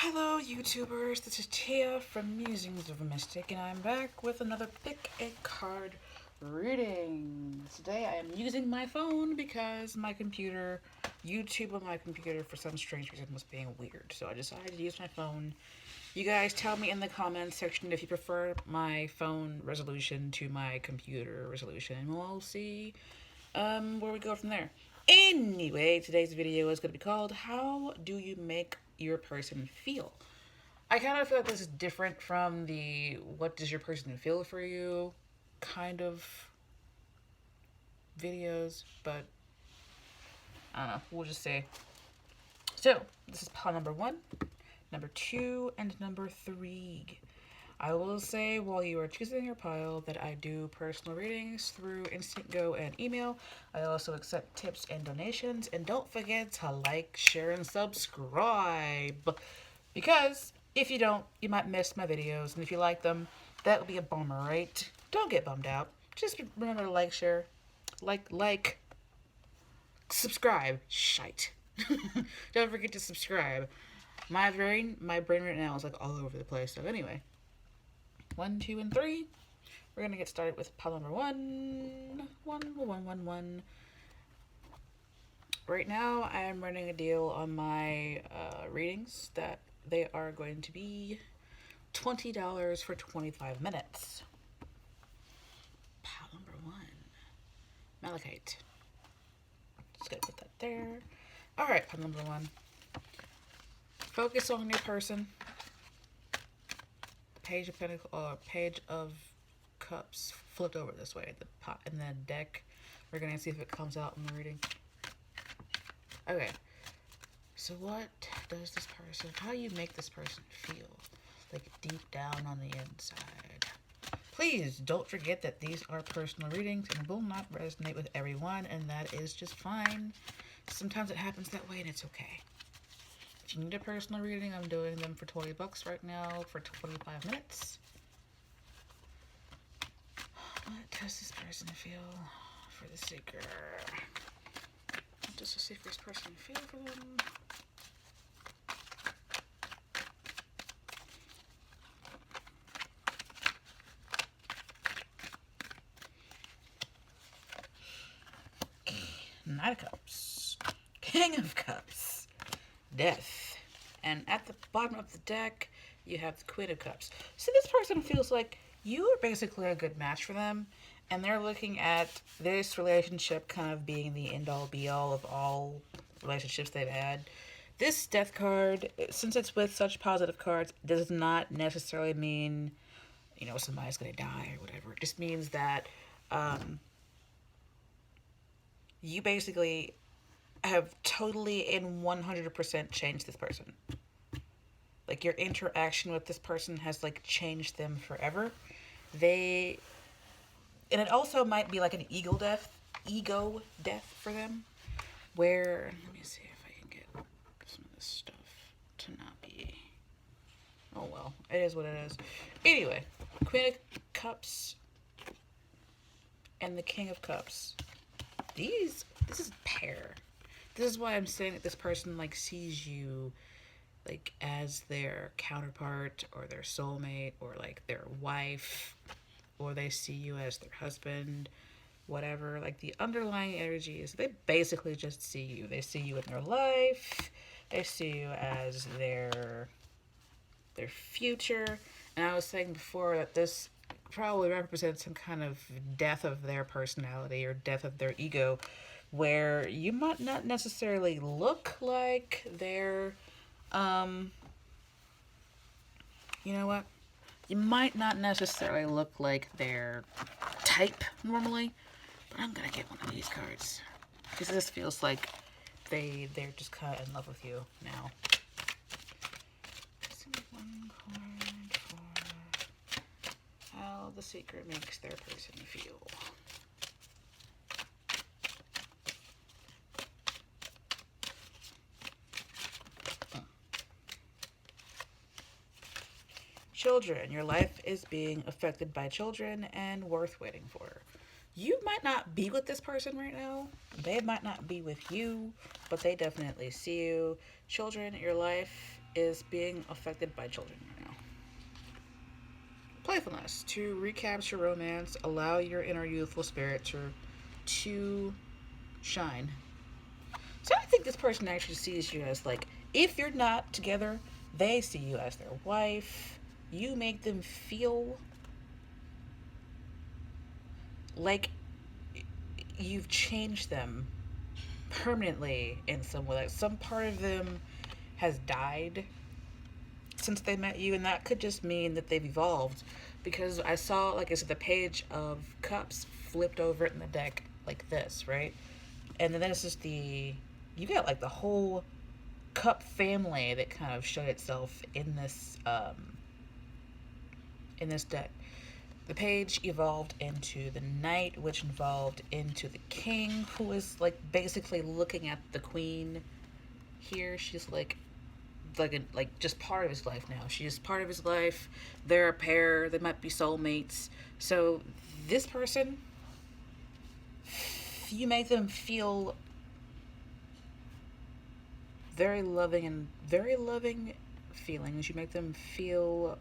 Hello YouTubers, this is Tia from Musings of a Mystic, and I'm back with another pick a card reading. Today I am using my phone because my computer, YouTube on my computer for some strange reason was being weird, so I decided to use my phone. You guys tell me in the comments section if you prefer my phone resolution to my computer resolution, and we'll see where we go from there. Anyway, today's video is going to be called How Do You Make Your Person Feel? I kind of feel like this is different from the What Does Your Person Feel for You kind of videos, but I don't know, we'll just say. So, this is pile number 1, number 2, and number 3. I will say while you are choosing your pile that I do personal readings through InstantGo and email. I also accept tips and donations. And don't forget to like, share, and subscribe. Because if you don't, you might miss my videos. And if you like them, that would be a bummer, right? Don't get bummed out. Just remember to like, share, subscribe. Shite. Don't forget to subscribe. My brain right now is like all over the place. So anyway. 1, 2, and 3. We're gonna get started with pile number 1. 1. Right now, I am running a deal on my readings that they are going to be $20 for 25 minutes. Pile number 1, Malachite. Just gotta put that there. All right, pile number 1. Focus on your person. Page of Pentacles, Page of Cups flipped over this way. The pot and the deck. We're gonna see if it comes out in the reading. Okay. So what does this person? How do you make this person feel? Like deep down on the inside. Please don't forget that these are personal readings and will not resonate with everyone, and that is just fine. Sometimes it happens that way, and it's okay. If you need a personal reading, I'm doing them for $20 right now for 25 minutes. What does this person feel for the seeker? What does the seeker's person feel for them? Knight of Cups. King of Cups. Death. And at the bottom of the deck, you have the Queen of Cups. So this person feels like you are basically a good match for them, and they're looking at this relationship kind of being the end-all, be-all of all relationships they've had. This Death card, since it's with such positive cards, does not necessarily mean, you know, somebody's going to die or whatever. It just means that you basically have totally and 100% changed this person. Like, your interaction with this person has, like, changed them forever. And it also might be like an ego death for them, where, let me see if I can get some of this stuff to not be, oh well, it is what it is. Anyway, Queen of Cups and the King of Cups. This is a pair. This is why I'm saying that this person, like, sees you, like, as their counterpart or their soulmate or, like, their wife, or they see you as their husband, whatever. Like, the underlying energy is they basically just see you. They see you in their life. They see you as their future. And I was saying before that this probably represents some kind of death of their personality or death of their ego, where you might not necessarily look like their, you know what? You might not necessarily look like their type normally, but I'm gonna get one of these cards because this feels like they're just kind of in love with you now. Let's see, one card for how the secret makes their person feel. Children. Your life is being affected by children and worth waiting for. You might not be with this person right now. They might not be with you, but they definitely see you. Children, your life is being affected by children right now. Playfulness. To recapture romance, allow your inner youthful spirit to shine. So I think this person actually sees you as like, if you're not together, they see you as their wife. You make them feel like you've changed them permanently in some way. Like some part of them has died since they met you, and that could just mean that they've evolved. Because I saw, like I said, the page of cups flipped over in the deck like this, right? And then this is you got like the whole cup family that kind of showed itself in this deck. The page evolved into the knight, which evolved into the king, who is like basically looking at the queen here. She's like just part of his life now. She's part of his life. They're a pair. They might be soulmates. So this person, you make them feel very loving feelings. You make them feel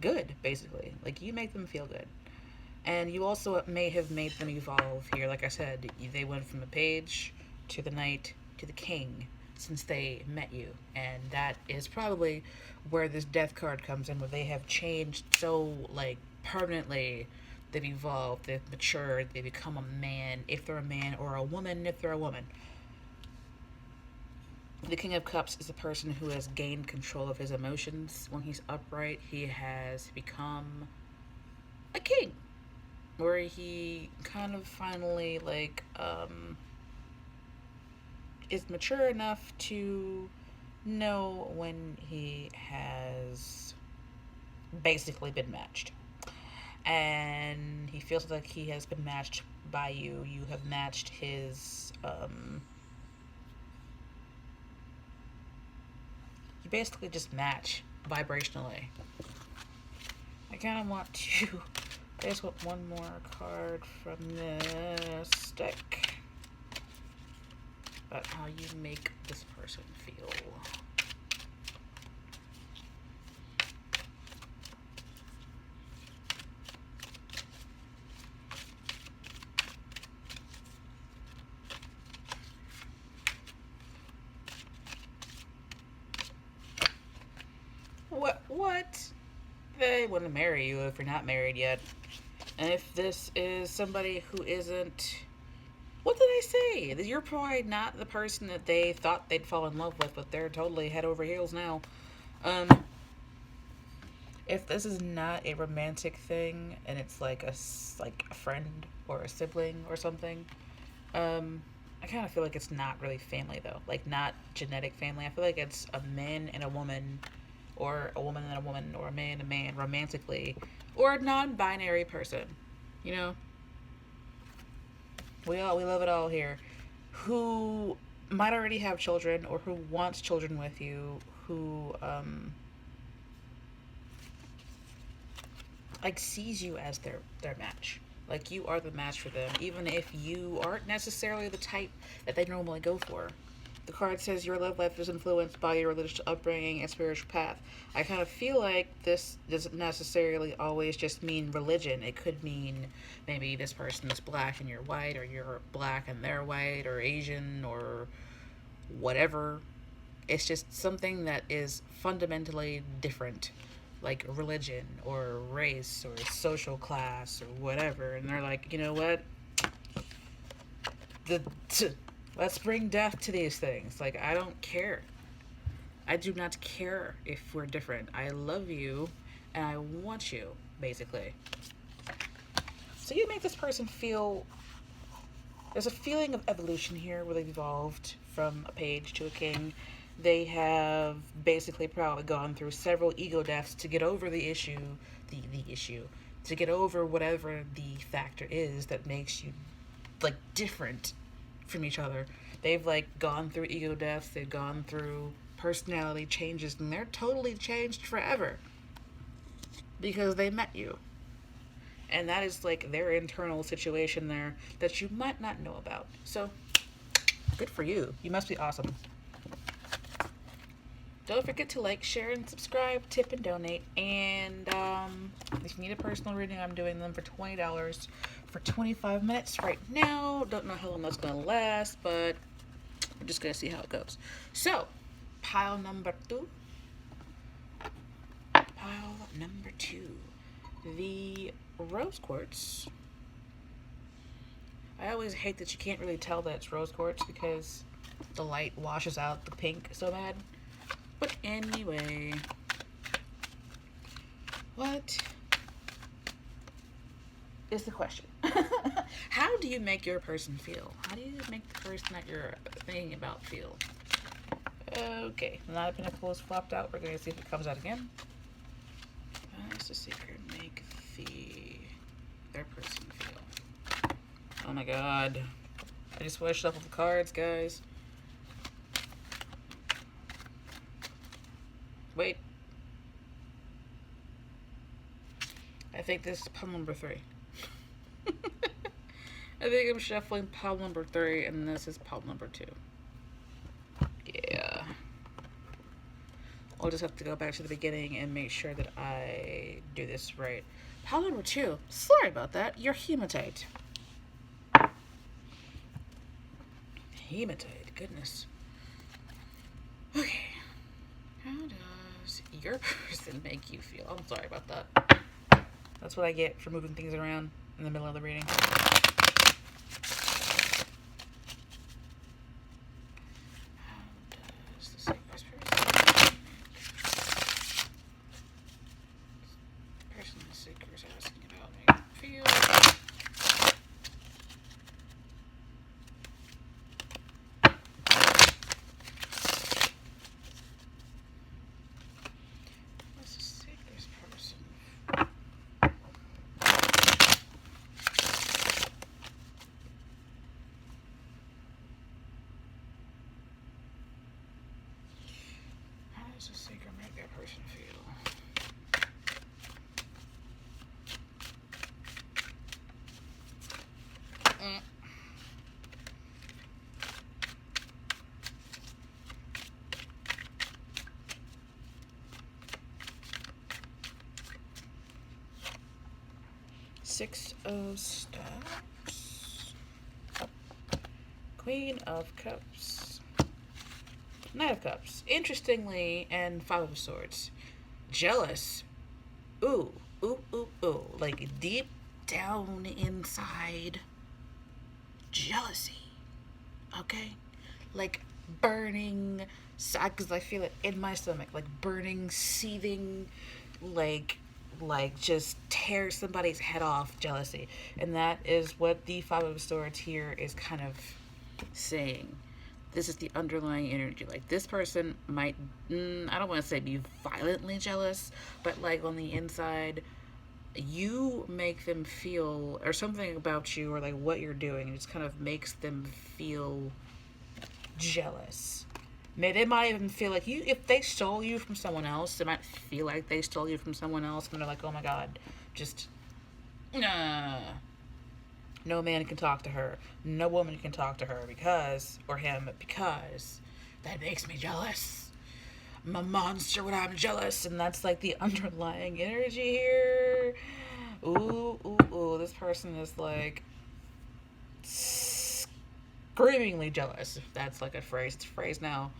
good, basically. Like you make them feel good. And you also may have made them evolve here. Like I said, they went from the page to the knight to the king since they met you. And that is probably where this death card comes in, where they have changed so, like, permanently. They've evolved, they've matured, they become a man if they're a man, or a woman if they're a woman. The King of Cups is a person who has gained control of his emotions. When he's upright, he has become a king, where he kind of finally, like, is mature enough to know when he has basically been matched. And he feels like he has been matched by you. You have matched his, you basically just match vibrationally. I kind of want to, I just want one more card from this deck about how you make this person feel. What? They want to marry you if you're not married yet. And if this is somebody who isn't, what did I say? You're probably not the person that they thought they'd fall in love with, but they're totally head over heels now. If this is not a romantic thing and it's like a friend or a sibling or something, I kind of feel like it's not really family though. Like not genetic family. I feel like it's a man and a woman, or a woman and a woman, or a man romantically, or a non-binary person. You know, we love it all here. Who might already have children, or who wants children with you, who like sees you as their match. Like you are the match for them, even if you aren't necessarily the type that they normally go for. The card says your love life is influenced by your religious upbringing and spiritual path. I kind of feel like this doesn't necessarily always just mean religion. It could mean maybe this person is black and you're white, or you're black and they're white, or Asian, or whatever. It's just something that is fundamentally different, like religion or race or social class or whatever. And they're like, you know what? Let's bring death to these things. Like, I don't care. I do not care if we're different. I love you and I want you, basically. So you make this person feel, there's a feeling of evolution here where they've evolved from a page to a king. They have basically probably gone through several ego deaths to get over the issue, to get over whatever the factor is that makes you, like, different from each other. They've, like, gone through ego deaths, they've gone through personality changes, and they're totally changed forever because they met you. And that is, like, their internal situation there that you might not know about. So Good for you. You must be awesome. Don't forget to like, share, and subscribe, tip, and donate. And if you need a personal reading, I'm doing them for $20 for 25 minutes right now. Don't know how long that's going to last, but we're just going to see how it goes. So, pile number 2. Pile number 2. The rose quartz. I always hate that you can't really tell that it's rose quartz because the light washes out the pink so bad. But anyway, what is the question? How do you make your person feel? How do you make the person that you're thinking about feel? Okay, now the pinnacle is flopped out. We're going to see if it comes out again. That's the secret. Make their person feel. Oh my god. I just want to shuffle the cards, guys. Wait. I think this is pile number 3. I think I'm shuffling pile number 3, and this is pile number 2. Yeah. I'll just have to go back to the beginning and make sure that I do this right. Pile number 2. Sorry about that. You're hematite. Hematite. Goodness. Okay. How does your person make you feel? I'm sorry about that. That's what I get for moving things around in the middle of the reading. Does a secret make that person feel? Six of Staffs, Queen of Cups, Knight of Cups. Interestingly, and Five of Swords. Jealous. Ooh, ooh, ooh, ooh. Like deep down inside. Jealousy. Okay? Like burning, because I feel it in my stomach. Like burning, seething, like just tear somebody's head off jealousy. And that is what the Five of Swords here is kind of saying. This is the underlying energy. Like this person might, I don't want to say be violently jealous, but like on the inside, you make them feel, or something about you or like what you're doing, it just kind of makes them feel jealous. They might even feel like you, if they stole you from someone else, they might feel like they stole you from someone else, and they're like, oh my god, just, nah. No man can talk to her. No woman can talk to her because, or him, because that makes me jealous. I'm a monster when I'm jealous, and that's like the underlying energy here. Ooh, ooh, ooh. This person is like screamingly jealous, if that's like a phrase. It's a phrase now.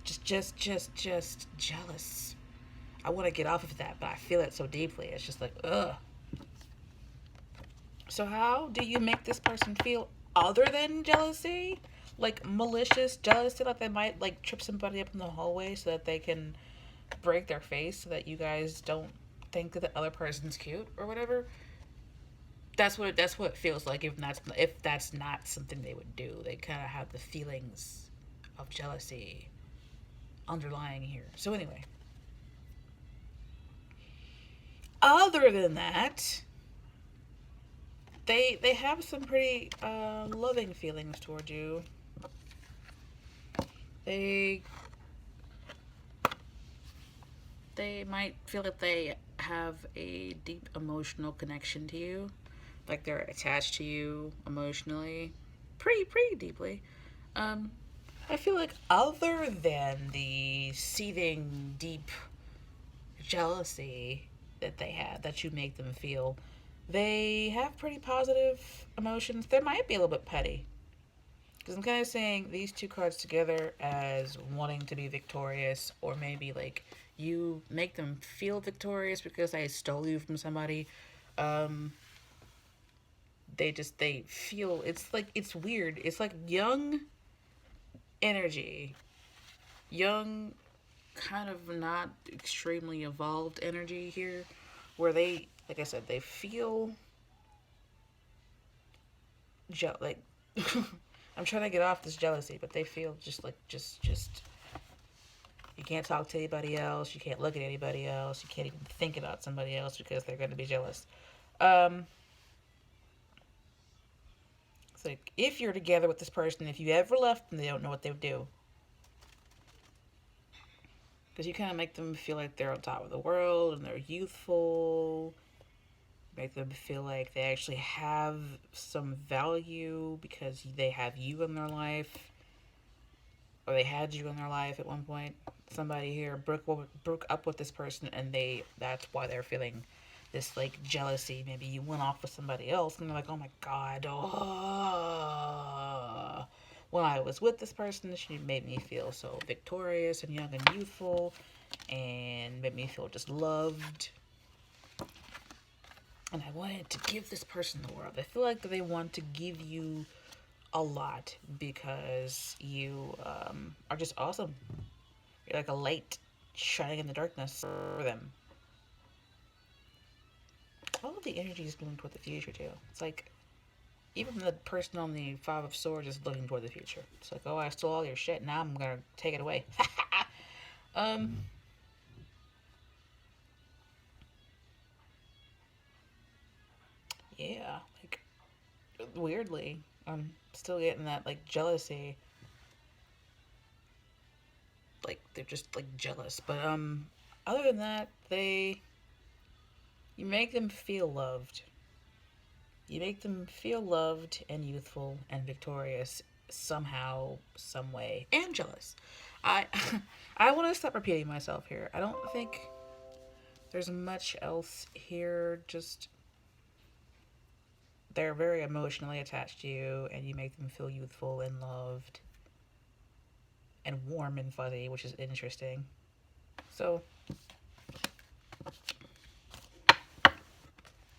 Just jealous. I want to get off of that, but I feel it so deeply. It's just like, ugh. So how do you make this person feel other than jealousy? Like malicious jealousy, like they might like trip somebody up in the hallway so that they can break their face so that you guys don't think that the other person's cute or whatever. That's what it feels like if that's not something they would do. They kind of have the feelings of jealousy underlying here. So anyway, other than that, they have some pretty loving feelings toward you. They might feel that they have a deep emotional connection to you, like they're attached to you emotionally, pretty deeply. Um, I feel like other than the seething deep jealousy that they had, that you make them feel, they have pretty positive emotions. They might be a little bit petty. Because I'm kind of saying these two cards together as wanting to be victorious, or maybe like you make them feel victorious because they stole you from somebody. Um, they feel it's like it's weird. It's like young energy, young, kind of not extremely evolved energy here, where they, like I said, they feel like I'm trying to get off this jealousy, but they feel just like just you can't talk to anybody else, you can't look at anybody else, you can't even think about somebody else because they're going to be jealous. Um, it's like if you're together with this person, if you ever left them, they don't know what they would do. Because you kind of make them feel like they're on top of the world and they're youthful. Make them feel like they actually have some value because they have you in their life, or they had you in their life at one point. Somebody here broke up with this person, and that's why they're feeling this like jealousy. Maybe you went off with somebody else, and they're like, "Oh my god, oh, when I was with this person, she made me feel so victorious and young and youthful, and made me feel just loved." And I wanted to give this person the world. I feel like they want to give you a lot because you are just awesome. You're like a light shining in the darkness for them. All of the energy is moving toward the future too. It's like even the person on the Five of Swords is looking toward the future. It's like, oh, I stole all your shit. Now I'm gonna take it away. um, yeah, like weirdly, I'm still getting that like jealousy. Like they're just like jealous, but other than that, you make them feel loved. You make them feel loved and youthful and victorious somehow, some way, and jealous. I I want to stop repeating myself here. I don't think there's much else here. Just they're very emotionally attached to you, and you make them feel youthful and loved and warm and fuzzy, which is interesting. So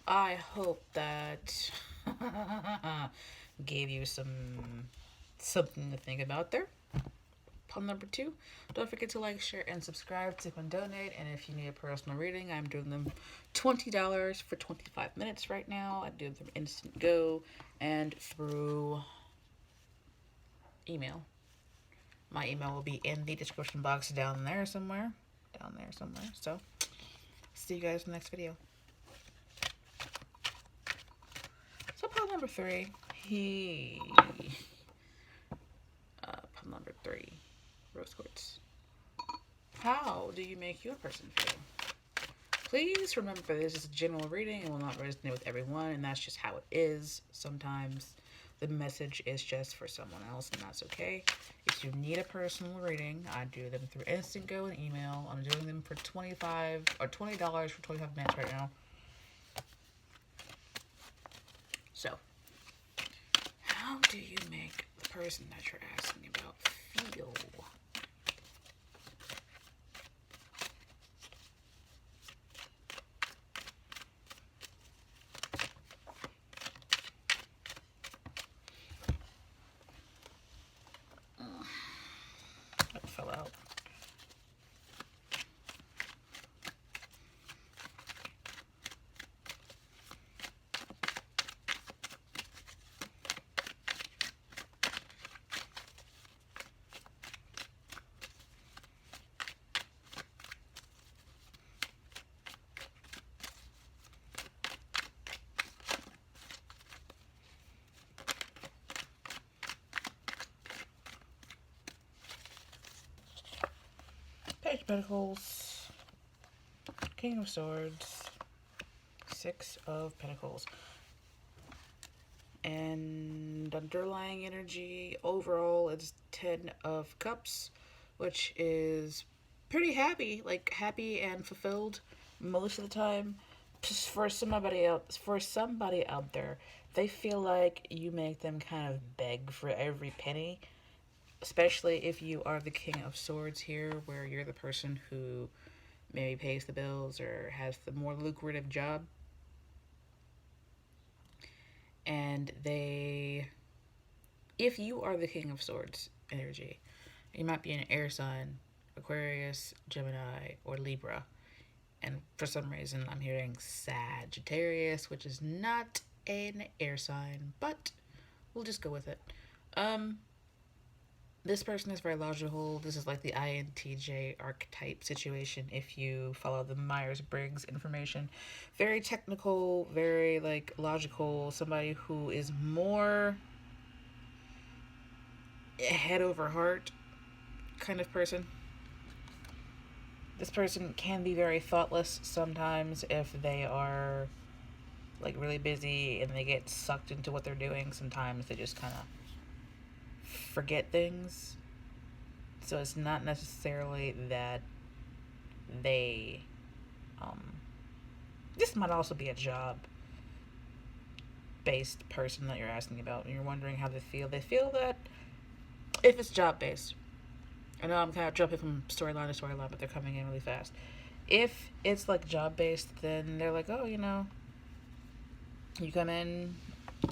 I hope that gave you something to think about there. Pun number 2, don't forget to like, share, and subscribe, tip, and donate. And if you need a personal reading, I'm doing them $20 for 25 minutes right now. I do them through InstantGo and through email. My email will be in the description box down there somewhere. So, see you guys in the next video. So, pile number 3. Pile number 3. Rose quartz. How do you make your person feel? Please remember this is a general reading and will not resonate with everyone, and that's just how it is. Sometimes the message is just for someone else, and that's okay. If you need a personal reading, I do them through InstantGo and email. I'm doing them for $20 for 25 minutes right now. So, how do you make the person that you're asking about feel? That fell out. Page of Pentacles, King of Swords, Six of Pentacles. And underlying energy overall is 10 of cups, which is pretty happy, like happy and fulfilled most of the time. Just for somebody out there, they feel like you make them kind of beg for every penny, especially if you are the king of swords here, where you're the person who maybe pays the bills or has the more lucrative job. And if you are the king of swords energy, you might be an air sign, Aquarius, Gemini, or Libra. And for some reason, I'm hearing Sagittarius, which is not an air sign, but we'll just go with it. Um, this person is very logical. This is like the INTJ archetype situation if you follow the Myers Briggs information. Very technical, very like logical, somebody who is more head over heart kind of person. This person can be very thoughtless sometimes if they are like really busy and they get sucked into what they're doing. Sometimes they just kind of forget things. So it's not necessarily that they this might also be a job based person that you're asking about and you're wondering how they feel. They feel that if it's job based, I know I'm kind of jumping from storyline to storyline, but they're coming in really fast. If it's like job based, then they're like, oh, you come in,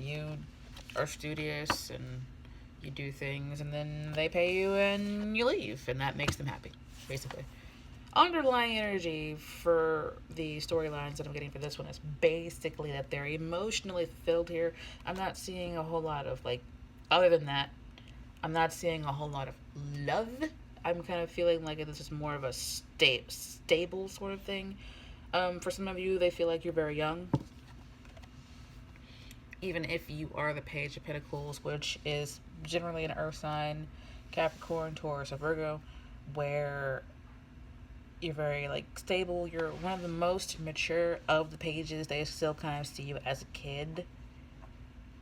you are studious, and you do things, and then they pay you and you leave, and that makes them happy, basically. Underlying energy for the storylines that I'm getting for this one is basically that they're emotionally fulfilled here. I'm not seeing a whole lot of, like, other than that, I'm not seeing a whole lot of love. I'm kind of feeling like this is more of a stable sort of thing. For some of you, they feel like you're very young. Even if you are the Page of Pentacles, which is generally an earth sign, Capricorn, Taurus, or Virgo, where you're very like stable. You're one of the most mature of the pages. They still kind of see you as a kid.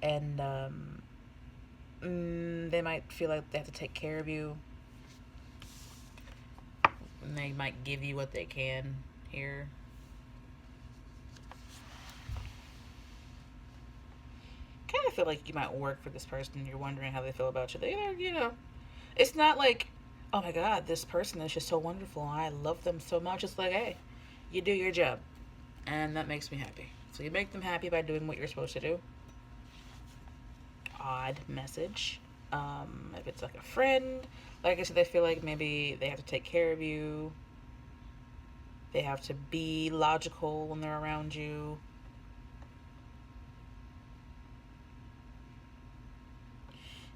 And they might feel like they have to take care of you. And they might give you what they can here. Kind of feel like you might work for this person and you're wondering how they feel about you. It's not like, oh my god, this person is just so wonderful. I love them so much. It's like, hey, you do your job. And that makes me happy. So you make them happy by doing what you're supposed to do. Odd message. If it's like a friend, like I said, they feel like maybe they have to take care of you. They have to be logical when they're around you.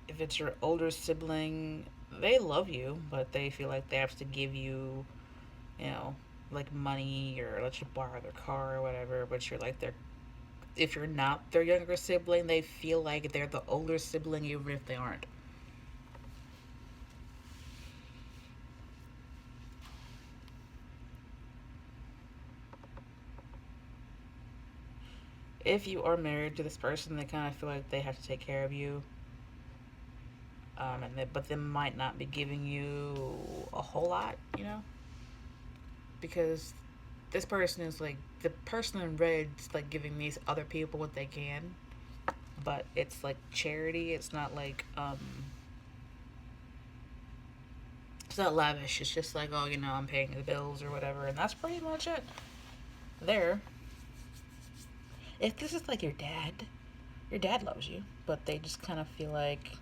If it's your older sibling, they love you, but they feel like they have to give you, like money or let you borrow their car or whatever, but if you're not their younger sibling, they feel like they're the older sibling even if they aren't. If you are married to this person, they kind of feel like they have to take care of you. But they might not be giving you a whole lot, because this person is like the person in red's like giving these other people what they can, but it's like charity. It's not like it's not lavish. It's just like, oh, I'm paying the bills or whatever, and that's pretty much it. There. If this is like your dad loves you, but they just kind of feel like